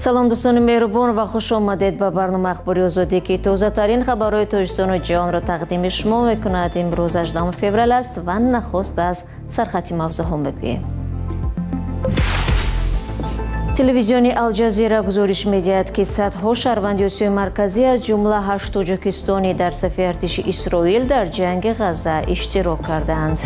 салом дӯстони меҳрубон ва хуш омадед ба барномаи ахбори озодӣ ки тозатарин хабарҳои тоҷикистону ҷаҳонро тақдими шумо мекунад. имрӯз 18 феврал аст ва нахост аз сархати мавзӯъҳо мегӯем. телевизиони Алҷазира гузориш медиҳад ки садҳо шаҳрванди Осиёи марказӣ аз ҷумла 8 тоҷикистони дар сафи артиши Исроил дар ҷанги Ғазза иштирок карданд.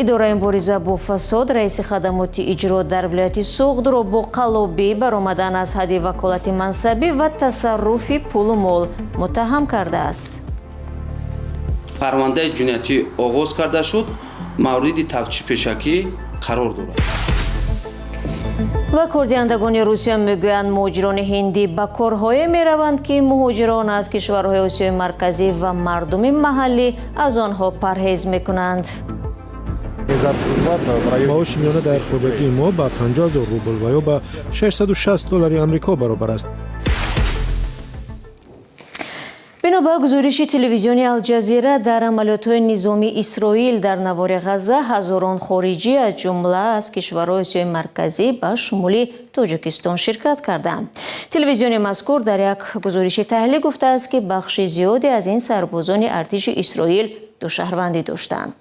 идораи мубориза бо фасод раиси хадамоти иҷро дар вилояти Суғдро бо қаллобӣ баромадан аз ҳадди ваколати мансабӣ ва тасарруфи пулу мол муттаҳам кардааст. парвандаи ҷиноятӣ оғоз карда шуд, мавриди тафтиши пешакӣ қарор дорад. ва кордиҳандагони Русия мегӯянд муҳоҷирони ҳиндӣ ба корҳое мераванд ки муҳоҷирон аз кишварҳои Осиёи марказӣ ва мардуми маҳаллӣ аз онҳо парҳез мекунанд. маоши миёна дар хоҷагии мо ба 50,000 рубл ва ё ба $660 амрико баробар аст. бинобар гузориши телевизиони Алҷазира, дар амалиётҳои низомии Исроил дар навори Ғазза ҳазорон хориҷӣ аз ҷумла аз кишварҳои Осиёи марказӣ ба шумули Тоҷикистон ширкат карданд. телевизиони мазкур дар як гузориши таҳлилӣ гуфтааст ки бахши зиёде аз ин сарбозони артиши Исроил душаҳрвандӣ доштанд.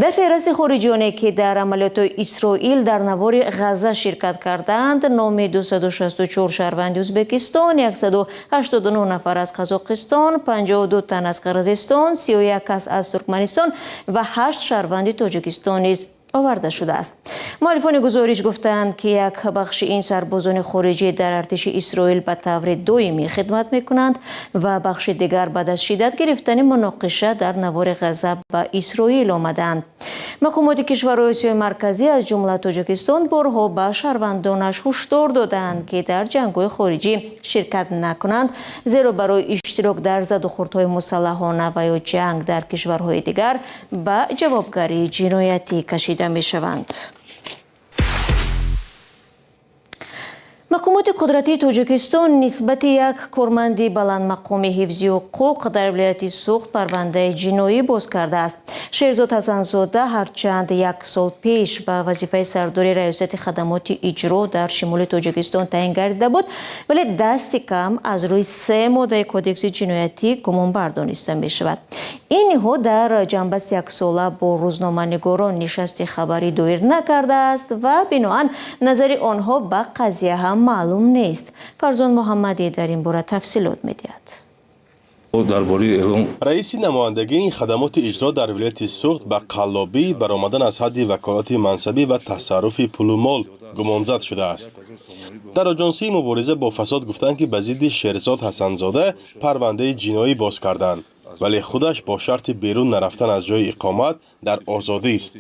дар феҳрист хориҷоне ки дар амалиётҳои Исроил дар навори Ғазза ширкат карданд, номи 264 шаҳрванди Ӯзбекистон, 189 нафар аз Қазоқистон, 52 тан аз Қирғизистон, 31 кас аз Туркманистон ва 8 шаҳрванди Тоҷикистон низ оварда шудааст. муаллифони гузориш гуфтанд ки як бахши ин сарбозони хориҷӣ дар артиши Исроил ба таври доимӣ хидмат мекунанд ва бахши дигар баъд аз шиддат гирифтани муноқиша дар навори Ғазза ба Исроил омаданд. мақомоти кишварҳои Осиёи марказӣ аз ҷумла Тоҷикистон борҳо ба шаҳрвандонаш ҳушдор доданд ки дар ҷангҳои хориҷӣ ширкат накунанд, зеро барои иштирок дар задухӯрдҳои мусаллаҳона ва ё ҷанг дар кишварҳои дигар ба ҷавобгарии ҷиноятӣ кашида мешаванд. мақомоти қудратии Тоҷикистон нисбати як корманди баландмақоми ҳифзи ҳуқуқ дар вилояти Суғд парвандаи ҷиноӣ боз кардааст. Шерзод Ҳасанзода ҳарчанд як сол пеш ба вазифаи сардори раёсати хадамоти иҷро дар шимоли Тоҷикистон таъин гардида буд, вале дасти кам аз рӯи 3 моддаи кодекси ҷиноятӣ гумонбар дониста мешавад. ин ниҳод дар ҷанбаст яксола бо рӯзноманигорон нишасти хабарӣ доир накардааст ва биноан назари онҳо ба қазия ҳам маълум нест. фарзон муҳаммадӣ дар ин бора тафсилот медиҳад. раиси намояндагии хадамоти иҷро дар вилояти Суғд ба қаллобӣ баромадан аз ҳадди ваколати мансабӣ ва тасарруфи пулумол гумонзад шудааст. дар аҷонсии мубориза бо фасод гуфтанд ки ба зидди Шерзод Ҳасанзода парвандаи ҷиноӣ боз карданд, вале худаш бо шарти берун нарафтан аз ҷои иқомат дар озодист.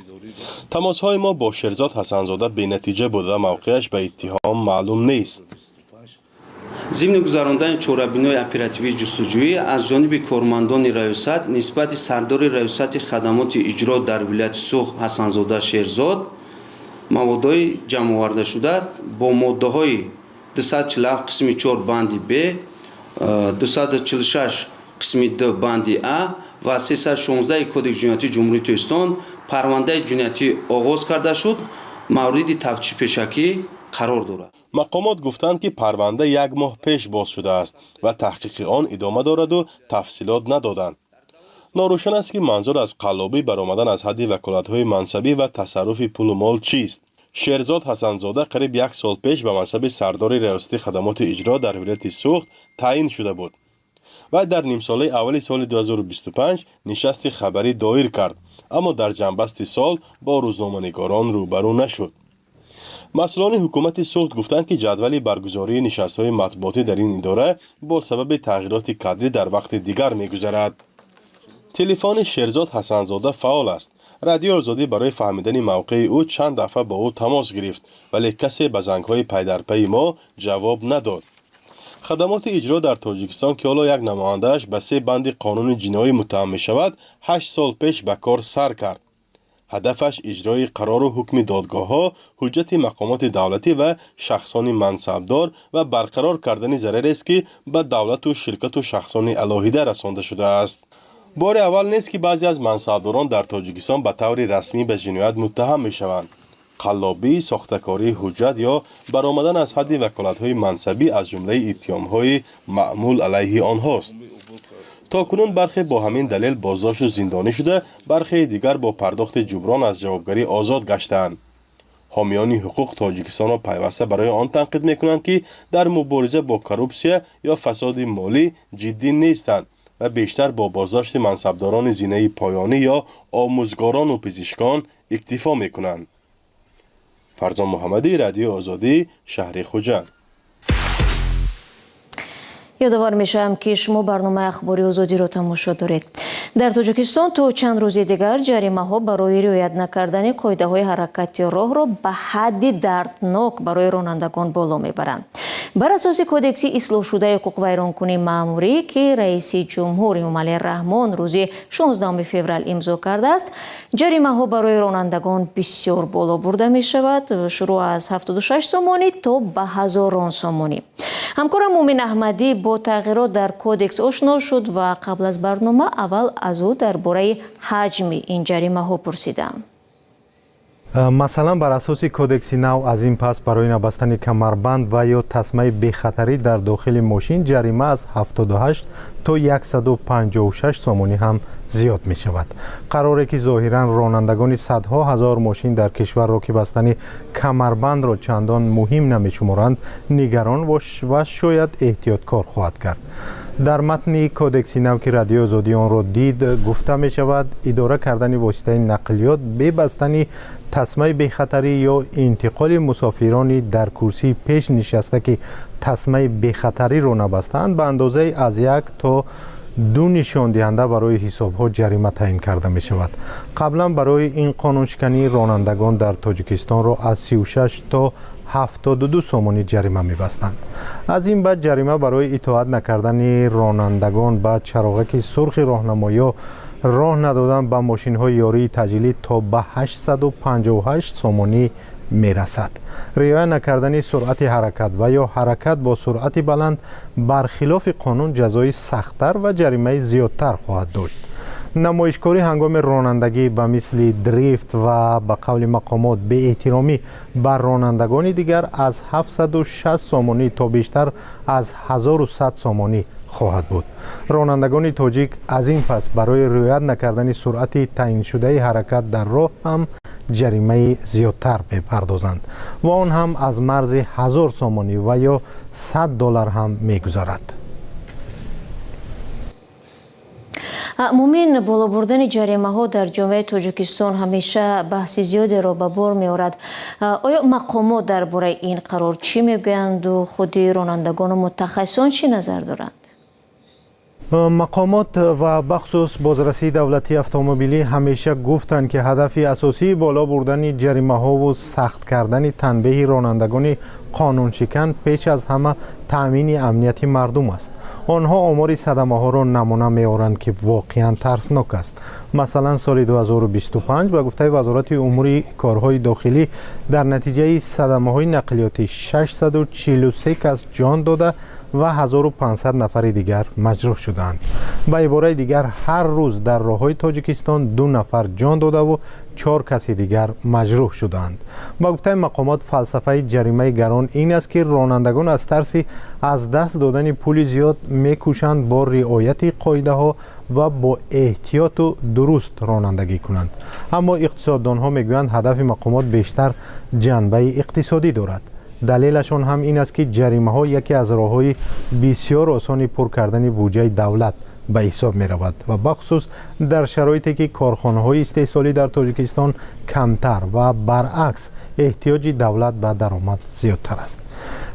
тамосҳои мо бо Шерзод Ҳасанзода бенатиҷа буд ва мавқеаш ба иттиҳом маълум нест. зимни гузарондани чорабинои оперативии ҷустуҷӯӣ аз ҷониби кормандони раёсат нисбати сардори раёсати хадамоти иҷро дар вилояти Суғд Ҳасанзода Шерзод маводҳои ҷамъовардашуда бо моддаҳои 247 қисми 4 банди Б, 246 қисми 2 банди А ва 316 кодекси ҷиноятии ҷумҳурии Тоҷикистон парвандаи ҷиноятӣ оғоз карда шуд, мавриди тафтиши пешакӣ қарор дорад. мақомот гуфтанд ки парванда як моҳ пеш боз шудааст ва таҳқиқи он идома дораду тафсилот надоданд. норӯшан аст ки манзур аз қаллобӣ баромадан аз ҳадди ваколатҳои мансабӣ ва тасарруфи пулу мол чист. Шерзод Ҳасанзода қариб як сол пеш ба мансаби сардори раёсати хадамоти иҷро дар вилояти Суғд таъин шуда буд. вай дар нимсолаи аввали соли 2025 нишасти хабарӣ доир кард, аммо дар ҷанбасти сол бо рӯзноманигорон рӯбарӯ нашуд. масъулони ҳукумати Суғд гуфтанд ки ҷадвали баргузории нишастҳои матбуотӣ дар ин идора бо сабаби тағйироти кадрӣ дар вақти дигар мегузарад. телефони Шерзод Ҳасанзода фаъол аст. радиои озодӣ барои фаҳмидани мавқеи ӯ чанд дафъа бо ӯ тамос гирифт, вале касе ба зангҳои пайдарпайи мо ҷавоб надод. хадамоти иҷро дар Тоҷикистон ки ҳоло як намояндааш ба 3 банди қонуни ҷиноӣ муттаҳам мешавад, 8 сол пеш ба кор сар кард. ҳадафаш иҷрои қарору ҳукми додгоҳҳо, ҳуҷҷати мақомоти давлатӣ ва шахсони мансабдор ва барқарор кардани зарарест ки ба давлату ширкату шахсони алоҳида расонда шудааст. بار اول نیست که بعضی از منصبداران در تاجیکستان به طور رسمی به جنایت متهم میشوند. قلابی، ساختکاری حجت یا برآمدن از حد وکالت‌های منصبی از جمله اتهام‌های معمول علیه آنهاست. تاکنون برخی با همین دلیل بازداشت و زندانی شده، برخی دیگر با پرداخت جبران از جوابگری آزاد گشتند. حامیان حقوق تاجیکستان را پیوسته برای آن تنقید می‌کنند که در مبارزه با کروپسیا یا فساد مالی جدی نیستند و بیشتر با بازداشت منصبداران زینه پایانی یا آموزگاران و پزشکان اکتفا می‌کنند. فرزان محمدی، رادیو آزادی، شهر خوجند. یادآور میشم که شما برنامه اخباری آزادی را تماشا دارید. در تاجیکستان تا چند روز دیگر جریمه‌ها برای رعایت نکردن قاعده‌های حرکتی راه را به حد دردناک برای رانندگان بالا میبرند. بر اساس کودکس اصلاح شده حقوق ویرانکنی مأموری که رئیس جمهور امامعلی الرحمن روز 16 فوریه امضا کرده است، جریمه‌ها برای رانندگان بسیار بالا برده می شود، شروع از 76 سومانی تا به هزاران سومانی. همکارم مومن احمدی با تغییرات در کودکس آشنا شد و قبل از برنامه اول از او درباره حجم این جریمه‌ها پرسیدم. مثلا بر اساس کودکس نو از این پس برای نبستن کمربند و یا تسمه بی‌خطری در داخل ماشین جریمه از 78 تا 156 سومانی هم زیاد می شود. قراره که ظاهرا رانندگان صدها هزار ماشین در کشور را که بستن کمربند را چندان مهم نمی شمارند نگران و شاید احتیاطکار خواهد کرد. در متن کودکس نو که رادیو آزادی آن را دید گفته می شود اداره کردن واسطه نقلیات به بستن تسمه بی‌خطری یا انتقال مسافرانی در کرسی پیش نشسته که تسمه بی‌خطری را نبستند به اندازه از 1 تا 2 نشان دهنده برای حساب‌ها جریمه تعیین کرده می شود. قبلا برای این قانونشکنی رانندگان در تاجیکستان را از 36 تا 72 سومانی جریمه می بستند. از این بعد جریمه برای اطاعت نکردن رانندگان به چراغک سرخ راهنمایی راه ندادن به ماشین های یاری تجلیل تا به 858 سومانی می رسد. رعایت نکردن سرعت حرکت و یا حرکت با سرعت بلند برخلاف قانون جزای سخت‌تر و جریمه زیادتر خواهد داشت. نمایشکاری هنگام رانندگی به مثل دریفت و به قول مقامات به احترامی بر رانندگان دیگر از 760 سومانی تا بیشتر از 1100 سومانی خواهد بود. رانندگان تاجیک از این پس برای رعایت نکردن سرعت تعیین شده حرکت در راه هم جریمه زیادتر بپردازند و آن هم از مرز 1000 سومانی و یا $100 هم میگذارد. مومن بالا بردن جریمه ها در جامعه تاجیکستان همیشه بحث زیادی را به بار می آورد. آیا مقامات درباره این قرار چی میگویند و خود رانندگان و متخصصان چی نظر دارند؟ مقامات و بخصوص بازرسی دولتی اتومبیلی همیشه گفتند که هدف اساسی بالا بردن جریمه ها و سخت کردن تنبیه رانندگان قانون شکن پیش از همه تأمین امنیت مردم است. آنها آمار صدمه ها را نمونه می آورند که واقعا ترسناک است. مثلا سال 2025 به گفته وزارت امور کارهای داخلی در نتیجه صدمه های نقلیاتی 643 کس جان داده و 1500 نفر دیگر مجروح شدند. به عبارت دیگر هر روز در راههای تاجیکستان 2 نفر جان داده و 4 کسی دیگر مجروح شدند. با گفته مقامات فلسفه جریمه گران این است که رانندگان از ترس از دست دادن پول زیاد میکوشند با رعایت قاعده ها و با احتیاط و درست رانندگی کنند. اما اقتصاددان ها میگویند هدف مقامات بیشتر جنبه اقتصادی دارد. دلیلشان هم این است که جریمه ها یکی از راه‌های بسیار آسان پر کردن بودجه دولت به حساب می رود و بخصوص در شرایطی که کارخانه های استحصالی در تاجیکستان کمتر و برعکس احتیاج دولت به درآمد زیادتر است.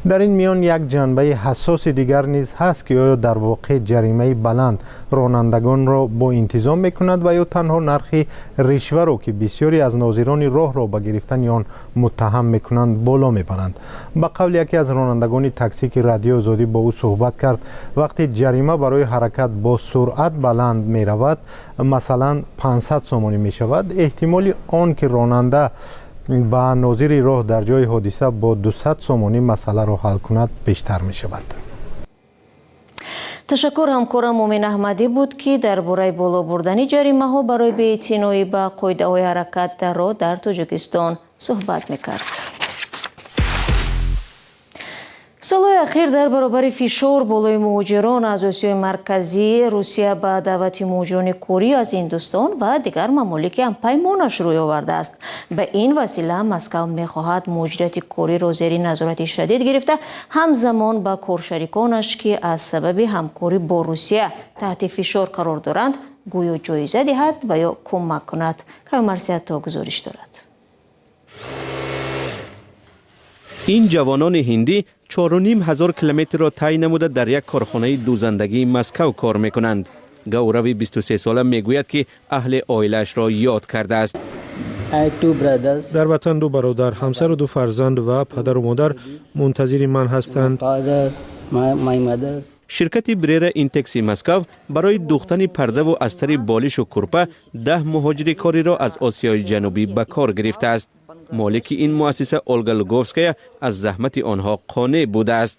در این میان یک جنبه حساس دیگر نیز هست که آیا در واقع جریمه بلند رانندگان را با انتظام میکند و یا تنها نرخ رشوه را که بسیاری از ناظران راه را به گرفتن آن متهم میکنند بالا میبرند. به قول یکی از رانندگان تاکسی که رادیو آزادی با او صحبت کرد، وقتی جریمه برای حرکت با سرعت بلند می رود مثلا 500 سومانی می شود، احتمال آن که راننده با ناظر راه در جای حادثه با 200 سومانی مسئله را حل کند بیشتر می شود. تشکر همکارم مومن احمدی بود که درباره بالا بردن جریمه ها برای بی‌اعتنایی به قاعده های حرکت در راه در تاجیکستان صحبت میکرد. سالهای اخیر در برابر فشار بالای مهاجران از آسیای مرکزی، روسیه به دعوت مهاجران کوری از هندوستان و دیگر ممالک هم پیمانش روی آورده است. به این وسیله مسکو میخواهد مهاجرت کوری را زیر نظارت شدید گرفته، همزمان به کارشریکانش که از سبب همکاری با روسیه تحت فشار قرار دارند گویا جایزه دهد و یا کمک کند. که مرسیت تا گزارش دارد. این جوانان هندی 4,500 کیلومتر را طی نموده در یک کارخانه دوزندگی مسکو کار میکنند. گوروی 23 ساله میگوید که اهل عائله‌اش را یاد کرده است. در وطن 2 برادر، همسر و 2 فرزند و پدر و مادر منتظر من هستند. شرکت بریر اینتکسی مسکو برای دوختن پرده و استر بالش و کرپه 10 مهاجر کاری را از آسیای جنوبی به کار گرفته است. مالک این مؤسسه اولگا لوگوفسکایا از زحمت آنها قانع بوده است.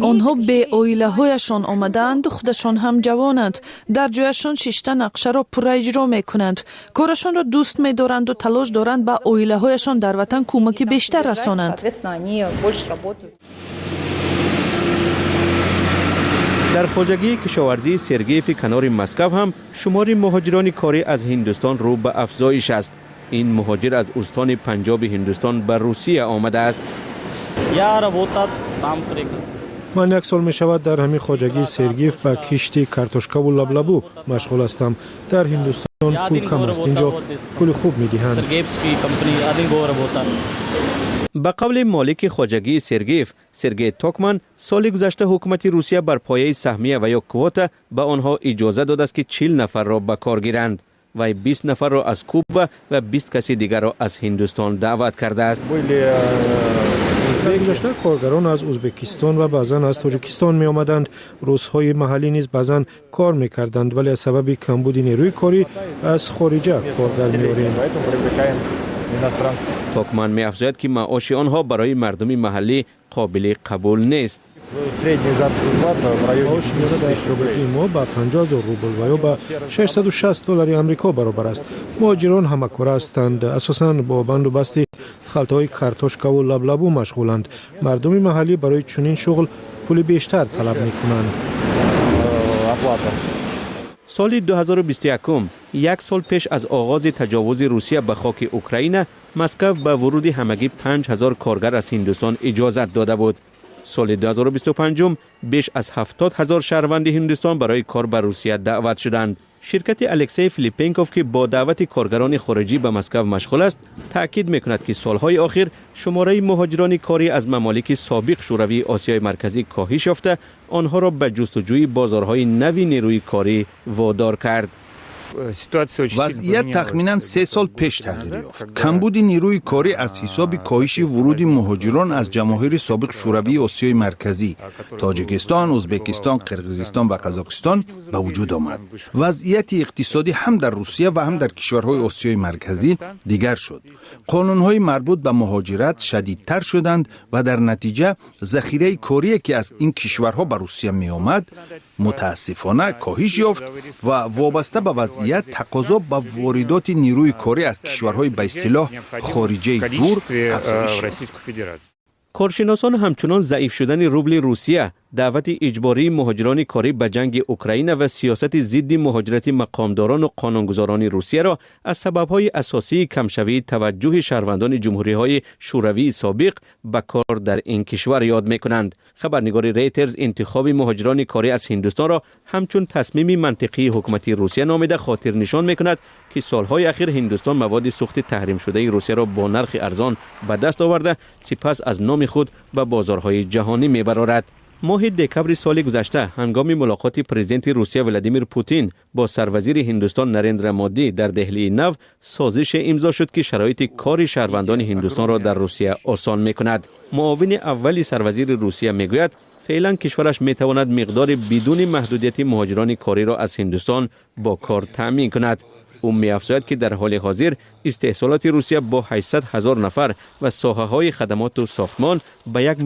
آنها به عائله هایشان آمدند و خودشان هم جوانند. در جایشان 6 نقشه را پورا اجرا می کنند. کارشان را دوست می دارند و تلاش دارند به عائله هایشان در وطن کمک بیشتر رسانند. در خواجگی کشاورزی سرگیف کنار مسکو هم شمار مهاجران کاری از هندوستان رو به افزایش است. این مهاجر از استان پنجاب هندوستان به روسیه آمده است. من 1 سال می شود در همین خواجگی سرگیف به کشتی کارتوشکا و لبلبو مشغول هستم. در هندوستان پول کم است، اینجا پول خوب می دهند. به قول مالک خواجگی سرگیف، سرگی توکمن، سال گذشته حکومت روسیه بر پایه سهمیه و یا کوتا به آنها اجازه داده است که 40 نفر را به کار گیرند و 20 نفر را از کوبا و 20 کسی دیگر را از هندوستان دعوت کرده است. در گذشته کارگران از ازبکستان و بعضا از تاجیکستان می آمدند. روس‌های محلی نیز بعضا کار می کردند، ولی از سبب کمبود نیروی کاری از خارجه کارگر می آوریم. توکمن می افزاید که معاش آنها برای مردم محلی قابل قبول نیست. معاش در شعبه ما به 50,000 روبل و یا به 660 دلار آمریکا برابر است. مهاجران همه کاره هستند، اساساً با بند و بست خلطه‌های کارتوشکا و لبلبو مشغولند. مردم محلی برای چنین شغل پول بیشتر طلب می‌کنند. سال 2021 یک سال پیش از آغاز تجاوز روسیه به خاک اوکراین، مسکو به ورود همگی 5,000 کارگر از هندوستان اجازت داده بود. سال 2025 بیش از 70,000 شهروند هندوستان برای کار به روسیه دعوت شدند. شرکت الکسی فیلیپینکوف که با دعوت کارگران خارجی به مسکو مشغول است، تاکید می‌کند که سالهای اخیر شماره مهاجران کاری از ممالک سابق شوروی آسیای مرکزی کاهش یافته، آنها را به جستجوی بازارهای نوی نیروی کاری وادار کرد. وضعیت تقریباً 3 سال پیش تغییر یافت. کمبود نیروی کاری از حساب کاهش ورود مهاجران از جماهیر سابق شوروی آسیای مرکزی، تاجیکستان، ازبکستان، قرقیزستان و قزاقستان به وجود آمد. وضعیت اقتصادی هم در روسیه و هم در کشورهای آسیای مرکزی دیگر شد. قانون‌های مربوط به مهاجرت شدیدتر شدند و در نتیجه ذخیره کاری که از این کشورها به روسیه می آمد متاسفانه کاهش یافت و وابسته به وضعیت تقاضا با واردات نیروی کاری از کشورهای به اصطلاح خارجی دور افزایش یافت. کارشناسان همچنان ضعیف شدن روبل روسیه، دعوت اجباری مهاجران کاری به جنگ اوکراین و سیاست ضد مهاجرت مقامداران و قانونگذاران روسیه را از سبب‌های اساسی کمشوی توجه شهروندان جمهوری‌های شوروی سابق به کار در این کشور یاد می‌کنند. خبرنگار ریترز انتخاب مهاجران کاری از هندوستان را همچون تصمیم منطقی حکومت روسیه نامیده خاطر نشان می‌کند که سالهای اخیر هندوستان مواد سوخت تحریم شده روسیه را با نرخ ارزان به دست آورده، سپس از نام خود به بازارهای جهانی می‌برارد. ماه دکمبر سال گذشته هنگام ملاقات پرزیدنت روسیه ولادیمیر پوتین با سروزیر هندوستان نریندرا مودی در دهلی نو، سازش امضا شد که شرایط کار شهروندان هندوستان را در روسیه آسان می‌کند. معاون اول سروزیر روسیه میگوید فعلا کشورش میتواند مقدار بدون محدودیت مهاجران کاری را از هندوستان با کار تامین کند. او می‌افزاید که در حال حاضر استحصالات روسیه با 800,000 نفر و ساحه‌های خدمات و ساختمان به 1